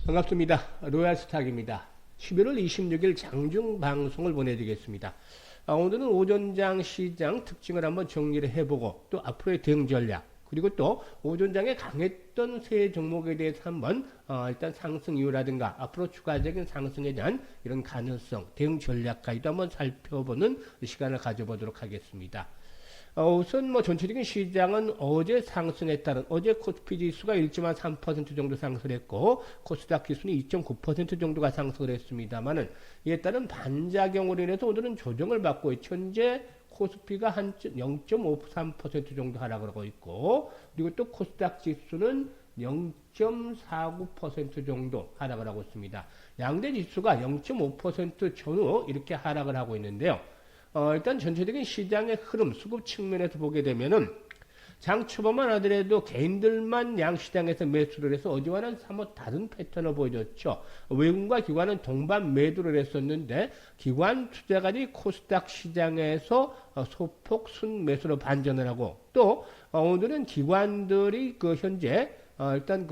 반갑습니다. 로얄스탁입니다. 11월 26일 장중 방송을 보내드리겠습니다. 오늘은 오전장 시장 특징을 한번 정리를 해보고 또 앞으로의 대응 전략 그리고 또 오전장에 강했던 세 종목에 대해서 한번 일단 상승 이유라든가 앞으로 추가적인 상승에 대한 이런 가능성, 대응 전략까지도 한번 살펴보는 시간을 가져보도록 하겠습니다. 우선 전체적인 시장은 어제 상승에 따른 어제 코스피 지수가 1.3% 정도 상승했고 코스닥 지수는 2.9% 정도가 상승을 했습니다만은 이에 따른 반작용으로 인해서 오늘은 조정을 받고 있죠. 현재 코스피가 한 0.53% 정도 하락을 하고 있고 그리고 또 코스닥 지수는 0.49% 정도 하락을 하고 있습니다. 양대 지수가 0.5% 전후 이렇게 하락을 하고 있는데요. 일단 전체적인 시장의 흐름, 수급 측면에서 보게 되면은 장 초반만 하더라도 개인들만 양시장에서 매수를 해서 어제와는 사뭇 다른 패턴을 보여줬죠. 외국과 기관은 동반 매도를 했었는데 기관 투자가들이 코스닥 시장에서 소폭 순매수로 반전을 하고 또 오늘은 기관들이 현재 일단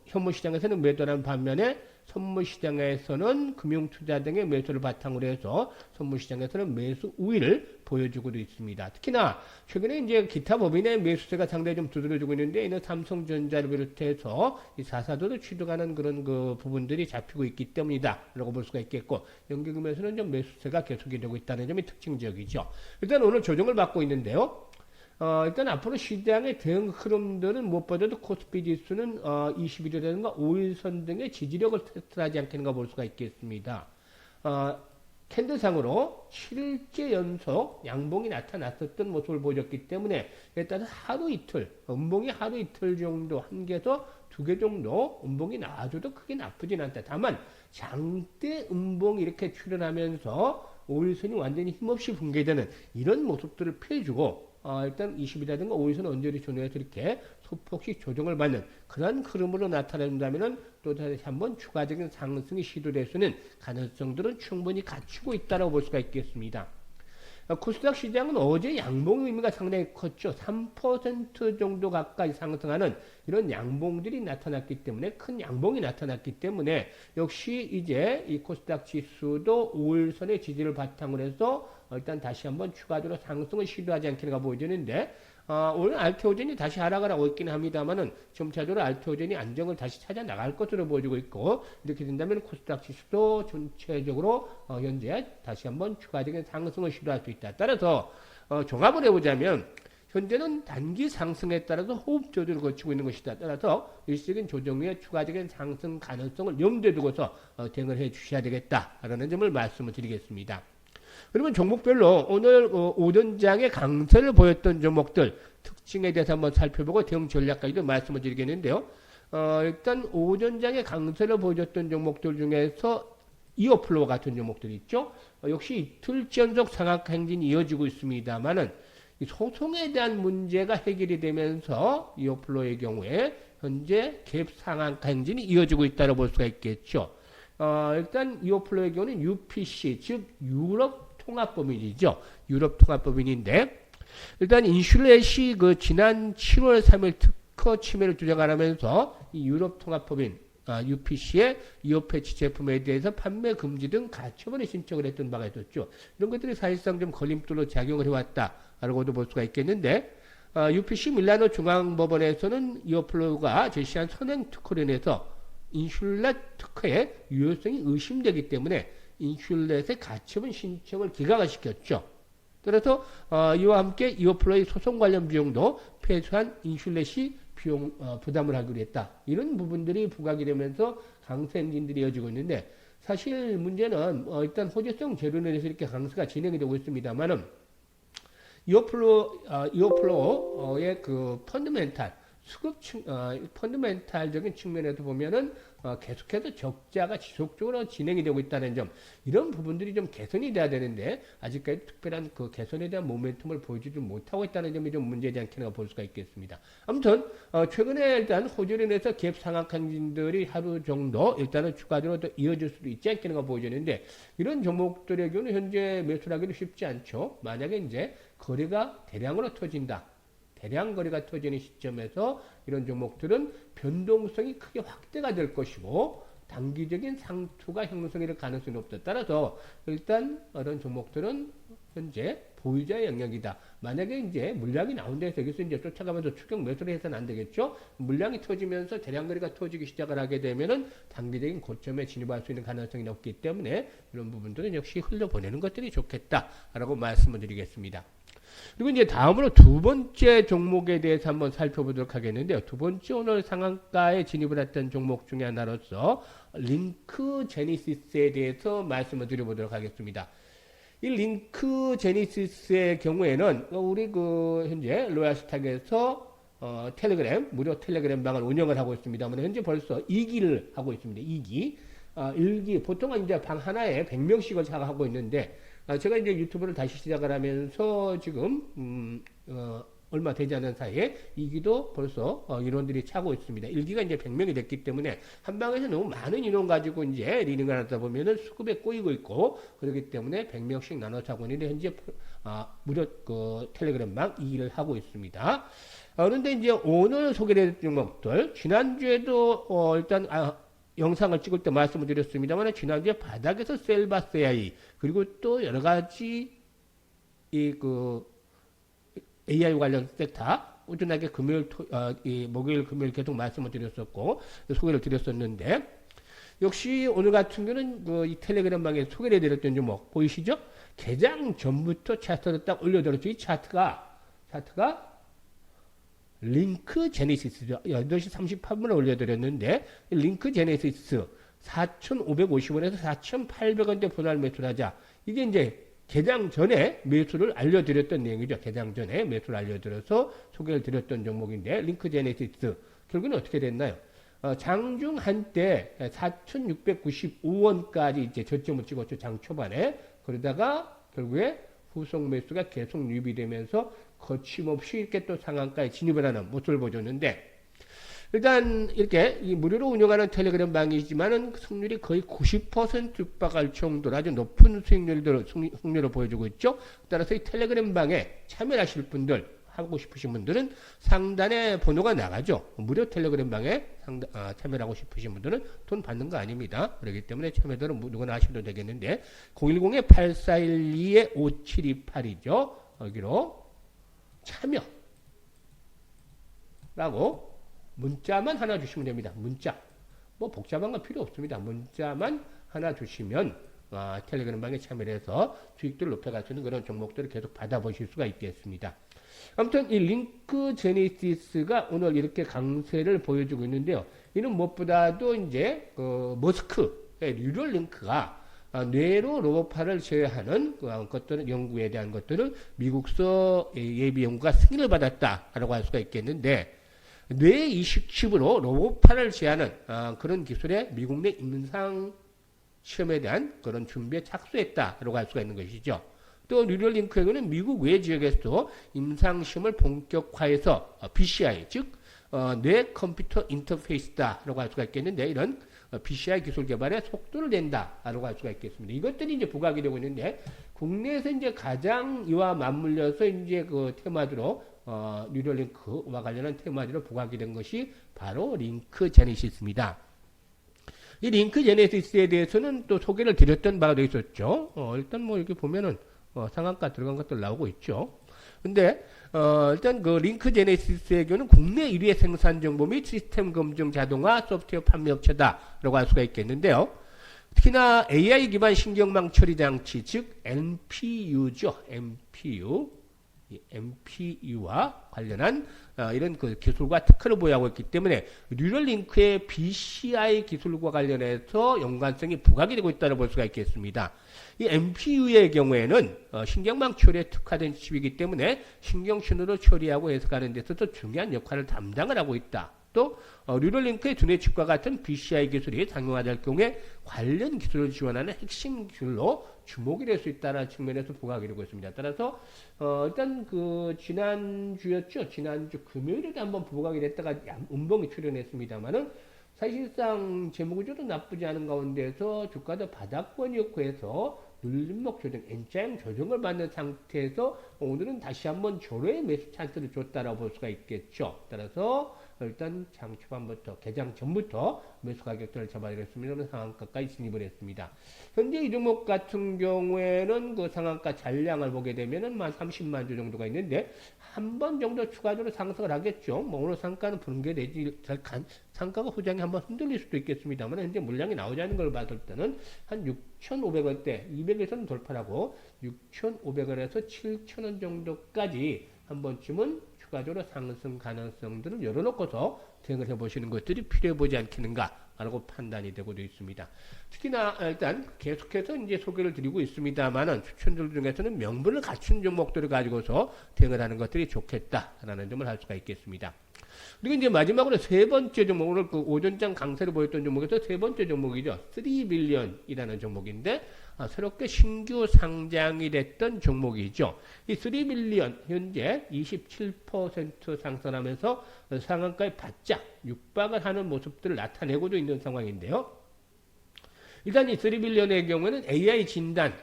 현물 시장에서는 매도를 한 반면에 선물시장에서는 금융투자 등의 매수를 바탕으로 해서 선물시장에서는 매수 우위를 보여주고도 있습니다. 특히나 최근에 이제 기타 법인의 매수세가 상당히 좀 두드러지고 있는데 이는 삼성전자를 비롯해서 이 4사도를 취득하는 그런 부분들이 잡히고 있기 때문이다 라고 볼 수가 있겠고 연기금에서는 좀 매수세가 계속이 되고 있다는 점이 특징적이죠. 일단 오늘 조정을 받고 있는데요. 일단 앞으로 시장의 대응 흐름들은 무엇보다도 코스피 지수는 21일이라든가 5일선 등의 지지력을 테스트하지 않겠는가 볼 수가 있겠습니다. 캔들상으로 7일째 연속 양봉이 나타났었던 모습을 보여줬기 때문에 일단 하루 이틀, 음봉이 하루 이틀 정도 한 개에서 두 개 정도 음봉이 나와줘도 크게 나쁘진 않다. 다만 장대 음봉이 이렇게 출현하면서 5일선이 완전히 힘없이 붕괴되는 이런 모습들을 피해주고 일단 20일이라든가 5일선 언저리 존에서 이렇게 소폭씩 조정을 받는 그런 흐름으로 나타난다면은 또 다시 한번 추가적인 상승이 시도될 수 있는 가능성들은 충분히 갖추고 있다고 볼 수가 있겠습니다. 코스닥 시장은 어제 양봉의 의미가 상당히 컸죠. 3% 정도 가까이 상승하는 이런 양봉들이 나타났기 때문에 큰 양봉이 나타났기 때문에 역시 이제 이 코스닥 지수도 5일선의 지지를 바탕으로 해서 일단 다시 한번 추가적으로 상승을 시도하지 않겠는가 보여지는데 오늘 알테오젠이 다시 하락을 하고 있긴 합니다만은 점차적으로 알테오젠이 안정을 다시 찾아 나갈 것으로 보여지고 있고 이렇게 된다면 코스닥 지수도 전체적으로 현재 다시 한번 추가적인 상승을 시도할 수 있다. 따라서 종합을 해보자면 현재는 단기 상승에 따라서 호흡 조절을 거치고 있는 것이다. 따라서 일시적인 조정 후에 추가적인 상승 가능성을 염두에 두고서 대응을 해 주셔야 되겠다라는 점을 말씀을 드리겠습니다. 그러면 종목별로 오늘 오전장의 강세를 보였던 종목들 특징에 대해서 한번 살펴보고 대응 전략까지도 말씀을 드리겠는데요. 일단 오전장의 강세를 보여줬던 종목들 중에서 이어플로와 같은 종목들이 있죠. 역시 이틀째 연속 상악 행진이 이어지고 있습니다만은 소송에 대한 문제가 해결이 되면서 이어플로의 경우에 현재 갭 상악 행진이 이어지고 있다고 볼 수가 있겠죠. 일단 이어플로의 경우는 UPC 즉 유럽 통합법인이죠. 유럽 통합법인인데 일단 인슐렛이 지난 7월 3일 특허 침해를 주장하면서 이 유럽 통합법인 UPC의 이어 패치 제품에 대해서 판매 금지 등 가처분의 신청을 했던 바가 있었죠. 이런 것들이 사실상 좀 걸림돌로 작용을 해왔다라고도 볼 수가 있겠는데 UPC 밀라노 중앙법원에서는 이어플로가 제시한 선행 특허로 인해서 인슐렛 특허의 유효성이 의심되기 때문에 인슐렛의 가처분 신청을 기각을 시켰죠. 그래서 이와 함께 이어플로의 소송 관련 비용도 패소한 인슐렛이 비용 부담을 하기로 했다. 이런 부분들이 부각이 되면서 강세 행진들이 이어지고 있는데 사실 문제는 일단 호재성 제로에 대해서 이렇게 강세가 진행이 되고 있습니다만은 이어플로의 펀더멘탈 펀더멘탈적인 측면에서 보면은 계속해서 적자가 지속적으로 진행이 되고 있다는 점 이런 부분들이 좀 개선이 돼야 되는데 아직까지 특별한 개선에 대한 모멘텀을 보여주지 못하고 있다는 점이 좀 문제지 않겠나 볼 수가 있겠습니다. 아무튼 최근에 일단 호주로 인해서 갭 상악 행진들이 하루 정도 일단은 추가적으로 더 이어질 수도 있지 않겠는가 보여지는데 이런 종목들의 경우는 현재 매수하기도 쉽지 않죠. 만약에 이제 거래가 대량으로 터진다. 대량 거래가 터지는 시점에서 이런 종목들은 변동성이 크게 확대가 될 것이고 단기적인 상투가 형성될 가능성이 없다. 따라서 일단 이런 종목들은 현재 보유자의 영역이다. 만약에 이제 물량이 나온 데서 여기서 이제 쫓아가면서 추격 매수를 해서는 안 되겠죠. 물량이 터지면서 대량 거래가 터지기 시작을 하게 되면은 단기적인 고점에 진입할 수 있는 가능성이 높기 때문에 이런 부분들은 역시 흘려보내는 것들이 좋겠다라고 말씀을 드리겠습니다. 그리고 이제 다음으로 두 번째 종목에 대해서 한번 살펴보도록 하겠는데요. 두 번째 오늘 상한가에 진입을 했던 종목 중에 하나로서 링크 제니시스에 대해서 말씀을 드려보도록 하겠습니다. 이 링크 제니시스의 경우에는 우리 현재 로얄스탁에서 텔레그램 무료 텔레그램 방을 운영을 하고 있습니다만 현재 벌써 2기를 하고 있습니다. 2기. 1기 보통은 이제 방 하나에 100명씩을 하고 있는데 제가 이제 유튜브를 다시 시작을 하면서 지금 얼마 되지 않은 사이에 2기도 벌써 인원들이 차고 있습니다. 1기가 이제 100명이 됐기 때문에 한 방에서 너무 많은 인원 가지고 이제 리딩을 하다 보면은 수급에 꼬이고 있고 그렇기 때문에 100명씩 나눠 차고 있는데 현재 무료 텔레그램방 2기를 하고 있습니다. 그런데 이제 오늘 소개된 종목들 지난주에도 일단 영상을 찍을 때 말씀을 드렸습니다만 지난주에 바닥에서 셀봤어야 이 그리고 또 여러 가지 AI 관련 섹터 꾸준하게 목요일 금요일 계속 말씀을 드렸었고 소개를 드렸었는데 역시 오늘 같은 경우는 이 텔레그램방에 소개를 해드렸던 종목 보이시죠? 개장 전부터 차트를 딱 올려드렸죠. 이 차트가 링크 제네시스죠. 8시 38분에 올려드렸는데 링크 제네시스 4,550원에서 4,800원대 분할 매수를 하자. 이게 이제 개장 전에 매수를 알려드렸던 내용이죠. 개장 전에 매수를 알려드려서 소개를 드렸던 종목인데 링크 제네시스 결국은 어떻게 됐나요? 장중 한때 4,695원까지 이제 저점을 찍었죠. 장 초반에. 그러다가 결국에 후속 매수가 계속 유입되면서 거침없이 이렇게 또 상한가에 진입을 하는 모습을 보여줬는데 일단 이렇게 무료로 운영하는 텔레그램 방이지만은 승률이 거의 90% 육박할 정도로 아주 높은 승률을 보여주고 있죠. 따라서 이 텔레그램 방에 참여하실 분들 하고 싶으신 분들은 상단에 번호가 나가죠. 무료 텔레그램 방에 참여하고 싶으신 분들은 돈 받는 거 아닙니다. 그렇기 때문에 참여들은 누구나 하셔도 되겠는데 010-8412-5728이죠. 여기로 참여라고 문자만 하나 주시면 됩니다. 문자. 뭐 복잡한 건 필요 없습니다. 문자만 하나 주시면 텔레그램 방에 참여해서 수익들을 높여갈 수 있는 그런 종목들을 계속 받아보실 수가 있겠습니다. 아무튼 이 링크 제네시스가 오늘 이렇게 강세를 보여주고 있는데요. 이는 무엇보다도 이제 머스크의 뉴럴 링크가 뇌로 로봇파를 제어하는 것들은 연구에 대한 것들을 미국서 예비 연구가 승인을 받았다라고 할 수가 있겠는데 뇌 이식 칩으로 로봇파를 제어하는 그런 기술에 미국 내 임상 시험에 대한 그런 준비에 착수했다라고 할 수가 있는 것이죠. 또 뉴럴링크에는 미국 외 지역에서도 임상 시험을 본격화해서 BCI 즉 뇌 컴퓨터 인터페이스다라고 할 수가 있겠는데 이런 BCI 기술 개발에 속도를 낸다라고 할 수가 있겠습니다. 이것들이 이제 부각이 되고 있는데 국내에서 이제 가장 이와 맞물려서 이제 그 테마주로 뉴럴링크와 관련한 테마주로 부각이 된 것이 바로 링크 제네시스입니다. 이 링크 제네시스에 대해서는 또 소개를 드렸던 바가 되어 있었죠. 일단 뭐 이렇게 보면은 상한가 들어간 것들 나오고 있죠. 근데 일단 그 링크 제네시스의 경우는 국내 1위의 생산 정보 및 시스템 검증 자동화 소프트웨어 판매 업체다라고 할 수가 있겠는데요. 특히나 AI 기반 신경망 처리 장치 즉 NPU죠. MPU와 관련한 이런 그 기술과 특허를 보유하고 있기 때문에 뉴럴링크의 BCI 기술과 관련해서 연관성이 부각이 되고 있다고 볼 수가 있겠습니다. 이 MPU의 경우에는 신경망 처리에 특화된 칩이기 때문에 신경 신호를 처리하고 해석하는 데 있어서 중요한 역할을 담당을 하고 있다. 또 뉴럴링크의 두뇌 칩과 같은 BCI 기술이 상용화될 경우에 관련 기술을 지원하는 핵심 기술로 주목이 될 수 있다는 측면에서 부각이 되고 있습니다. 따라서 일단 그 지난주였죠. 지난주 금요일에도 한번 부각이 됐다가 음봉이 출현했습니다만은 사실상 재무구조도 나쁘지 않은 가운데서 주가도 바닥권이었고 해서 눌림목 조정, N자형 조정을 받는 상태에서 오늘은 다시 한번 조례의 매수 찬스를 줬다라고 볼 수가 있겠죠. 따라서 일단 장 초반부터 개장 전부터 매수 가격대를 잡아내렸습니다. 상한가까지 진입을 했습니다. 현재 이 종목 같은 경우에는 그 상한가 잔량을 보게 되면은 한 30만 주 정도가 있는데 한 번 정도 추가적으로 상승을 하겠죠. 뭐 오늘 상가는 붕괴되지 상가가 후장이 한번 흔들릴 수도 있겠습니다만 현재 물량이 나오지 않은 걸 봤을 때는 한 6,500원대 200에서는 돌파하고 6,500원에서 7,000원 정도까지 한 번쯤은 추가적으로 상승 가능성들을 열어놓고서 대응을 해보시는 것들이 필요해 보지 않겠는가라고 판단이 되고도 있습니다. 특히나 일단 계속해서 이제 소개를 드리고 있습니다만은 추천들 중에서는 명분을 갖춘 종목들을 가지고서 대응을 하는 것들이 좋겠다라는 점을 할 수가 있겠습니다. 그리고 이제 마지막으로 세 번째 종목, 오늘 그 오전장 강세를 보였던 종목에서 세 번째 종목이죠. 3빌리언이라는 종목인데, 새롭게 신규 상장이 됐던 종목이죠. 이 3빌리언, 현재 27% 상승하면서 상한가에 바짝 육박을 하는 모습들을 나타내고도 있는 상황인데요. 일단 이 3빌리언의 경우에는 AI 진단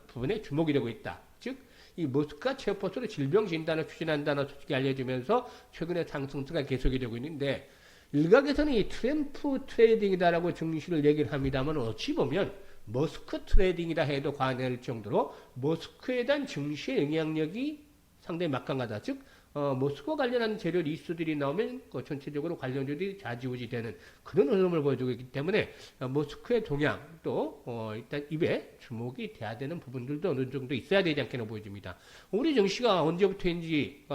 부분에 주목이 되고 있다. 즉, 이 머스크가 체포스로 질병 진단을 추진한다는 소식이 알려지면서 최근에 상승세가 계속이 되고 있는데 일각에서는 이 트램프 트레이딩이다라고 증시를 얘기를 합니다만 어찌 보면 머스크 트레이딩이라 해도 과언일 정도로 머스크에 대한 증시의 영향력이 상당히 막강하다. 즉 머스크와 관련한 재료 리스트들이 나오면 전체적으로 관련주들이 좌지우지 되는 그런 흐름을 보여주고 있기 때문에 머스크의 동향 또 일단 입에 주목이 돼야 되는 부분들도 어느 정도 있어야 되지 않겠나 보여집니다. 우리 증시가 언제부터인지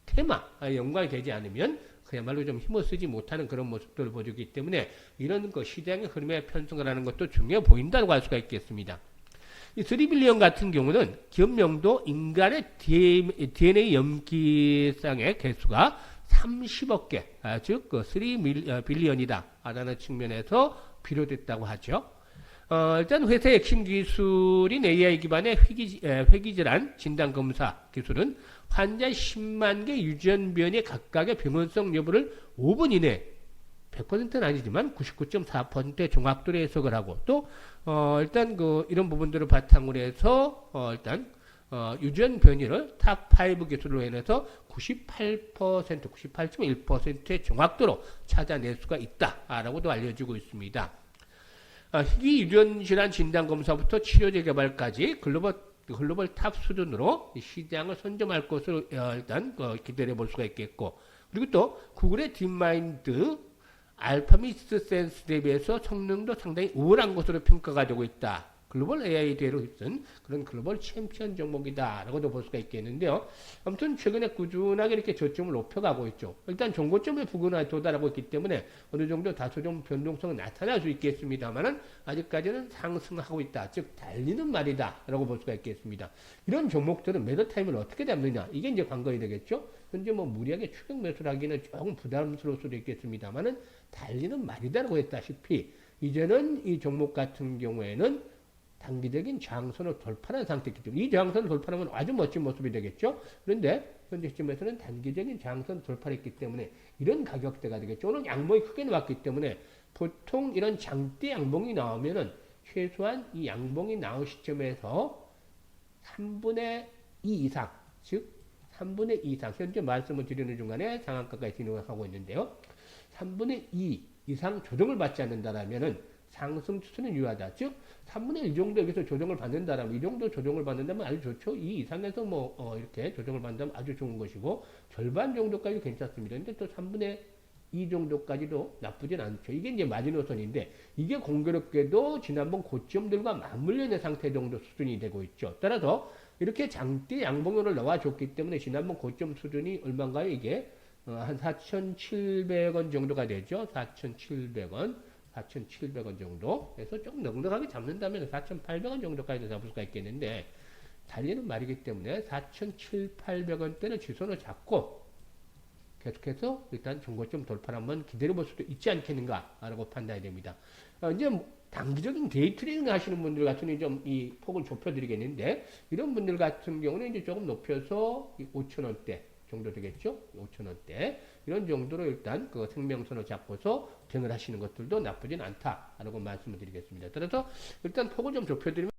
테마 연관이 되지 않으면 그야말로 좀 힘을 쓰지 못하는 그런 모습들을 보여주기 때문에 이런 시장의 흐름에 편승을 하는 것도 중요해 보인다고 할 수가 있겠습니다. 이 3빌리언 같은 경우는 기업명도 인간의 DNA 염기쌍의 개수가 30억 개, 즉 3빌리언이다 라는 측면에서 비롯됐다고 하죠. 일단 회사의 핵심 기술인 AI 기반의 회기질환 진단검사 기술은 환자 10만 개 유전변의 각각의 병원성 여부를 5분 이내 100%는 아니지만 99.4%의 정확도로 해석을 하고 또 일단 이런 부분들을 바탕으로 해서 일단 유전 변이를 탑5 기술로 인해서 98.1%의 정확도로 찾아낼 수가 있다라고도 알려지고 있습니다. 희귀 유전 질환 진단 검사부터 치료제 개발까지 글로벌 탑 수준으로 시장을 선점할 것으로 일단 기대해 볼 수가 있겠고 그리고 또 구글의 딥마인드 알파미스 센스 대비해서 성능도 상당히 우월한 것으로 평가가 되고 있다. 글로벌 AI 대회로 있던 그런 글로벌 챔피언 종목이다라고도 볼 수가 있겠는데요. 아무튼 최근에 꾸준하게 이렇게 저점을 높여가고 있죠. 일단 종고점에 도달하고 있기 때문에 어느 정도 다소 좀 변동성은 나타날 수 있겠습니다만은 아직까지는 상승하고 있다. 즉 달리는 말이다라고 볼 수가 있겠습니다. 이런 종목들은 매도 타임을 어떻게 잡느냐 이게 이제 관건이 되겠죠. 현재 무리하게 추격 매수를 하기는 조금 부담스러울 수도 있겠습니다만은 달리는 말이다라고 했다시피 이제는 이 종목 같은 경우에는 단기적인 저항선을 돌파한 상태이기 때문에 이 저항선을 돌파하면 아주 멋진 모습이 되겠죠. 그런데 현재 시점에서는 단기적인 저항선을 돌파했기 때문에 이런 가격대가 되겠죠. 오늘 양봉이 크게 나왔기 때문에 보통 이런 장대 양봉이 나오면은 최소한 이 양봉이 나온 시점에서 3분의 2 이상 즉 3분의 2 이상 현재 말씀을 드리는 중간에 상한가까지 진행을 하고 있는데요. 3분의 2 이상 조정을 받지 않는다라면은 상승 추세는 유효하다. 즉 3분의 1 정도 여기서 조정을 받는다라면 이 정도 조정을 받는다면 아주 좋죠. 이 이상에서 이렇게 조정을 받는다면 아주 좋은 것이고 절반 정도까지 괜찮습니다. 근데 또 3분의 2 정도까지도 나쁘진 않죠. 이게 이제 마지노선인데 이게 공교롭게도 지난번 고점들과 맞물려 있는 상태 정도 수준이 되고 있죠. 따라서 이렇게 장대 양봉으로 나와줬기 때문에 지난번 고점 수준이 얼마인가요? 이게 한 4,700원 정도가 되죠. 4,700원 정도 해서 조금 넉넉하게 잡는다면 4,800원 정도까지 잡을 수가 있겠는데 달리는 말이기 때문에 4,700~800원대는 지선을 잡고 계속해서 일단 중고점 돌파를 한번 기다려볼 수도 있지 않겠는가라고 판단이 됩니다. 이제 단기적인 데이 트레이딩 하시는 분들 같은 경우는 좀 이 폭을 좁혀드리겠는데 이런 분들 같은 경우는 이제 조금 높여서 5,000원대 정도 되겠죠? 5,000원대. 이런 정도로 일단 생명선을 잡고서 대응을 하시는 것들도 나쁘진 않다라고 말씀을 드리겠습니다. 따라서 일단 폭을 좀 좁혀드리면